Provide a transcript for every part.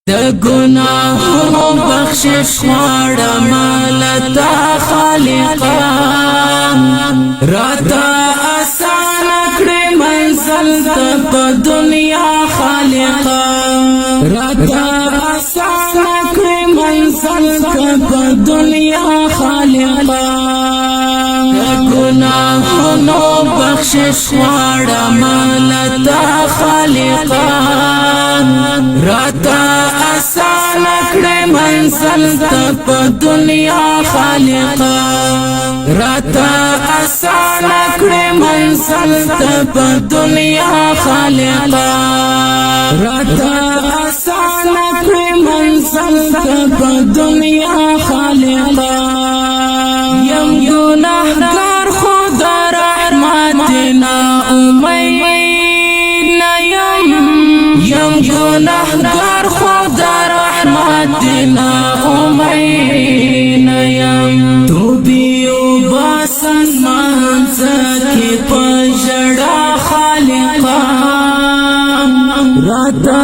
د ګناهونو بخشش غواړم لتا خالق راته آسان کړې منزل ته په دنیا خالق راته آسان کړې منزل ته په دنیا خالق گناهونو بخشش غواړم لتا خالق راته آسان کړې منزل ته په دنیا خالق راته آسان کړې منزل ته په دنیا خالق راته آسان کړې منزل ته په دنیا خالق یم گناهګار خدا رحمتنا امید یم گناهګار خدا رحمتنا امید یم توبیو باسن منزکی پجڑا خالقا راتا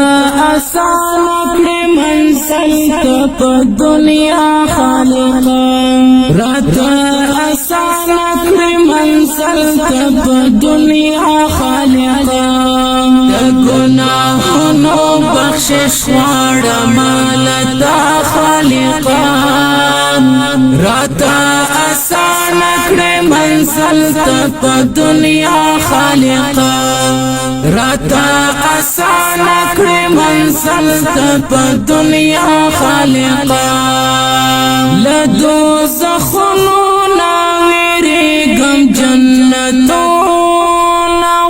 آسان کړې منزل ته په دنیا خالقا راتا آسان کړې منزل ته په دنیا خالقا د ګناهونو بخشش غواړم لتا خالقا راته آسان کړې منزل ته په دنیا خالقا راته آسان کړې منزل ته په دنیا خالقا له دوزخونو نه وېرېږم جنتونه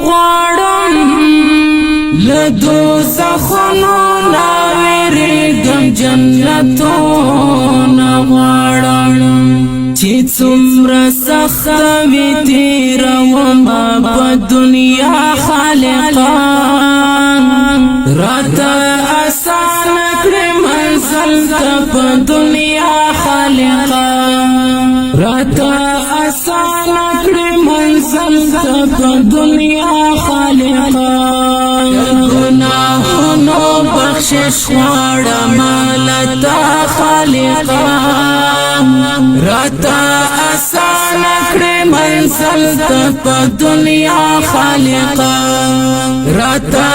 غواړم له دوزخونو نه وېرېږم جنتونه غواړم چې څومره سخته وي تېرومه په دنیا خالقا راته آسان کړې منزل ته په دنیا خالقا راته آسان کړې منزل ته په دنیا خالقا گناهونو بخشش غواړم لتا خالقا راته آسان کړې منزل ته په دنیا خالقا راته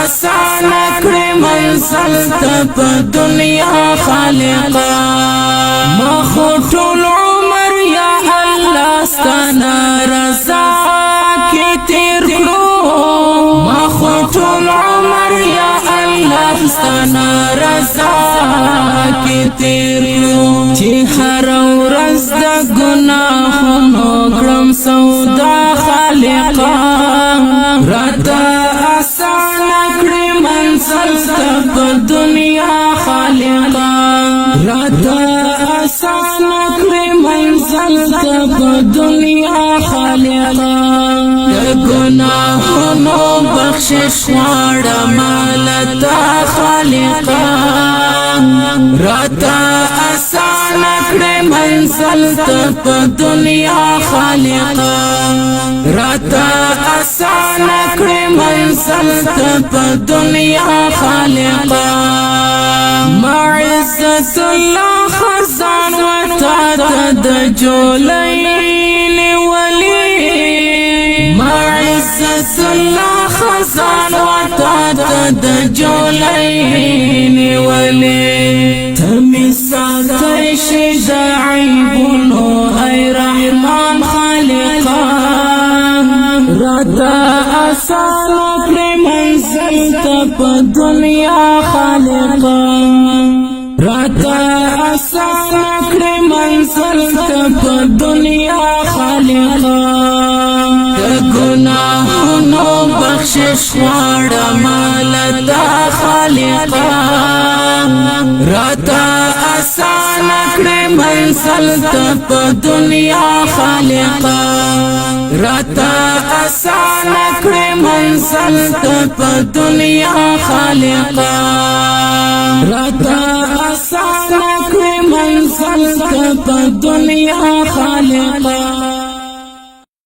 آسان کړې منزل ته په دنیا خالقا ما خو ټول عمر یا الله ستانه رضا کې تیر کړو ما خو ټول عمر یا الله ستانه رضا کې تیر کړو چې هر ورځ د ګناهونو کړم سودا خالقا راته آسان کړې منزل ته په دنیا خالقا راته آسان کړې منزل ته په دنیا خالقا د ګناهونو بخشش غواړم لتا خالقا راته آسان کړې منزل ته په دنیا خالقا راته آسان کړې منزل ته په دنیا خالقا معزت الله خزان وتا د جولین ولی معزت الله خزان وتا د جولین ولی تمی ساتای شي د عیبونو ای رحمان خالقا راته آسان کړې منزل ته په دنیا خالقا راته آسان کړې منزل ته په دنیا خالقا د ګناهونو بخشش غواړم لتا خالقا راته آسان کړې منزل ته په دنیا خالقا راته آسان کړې منزل ته په دنیا خالقا راته آسان کړې منزل ته په دنیا خالقا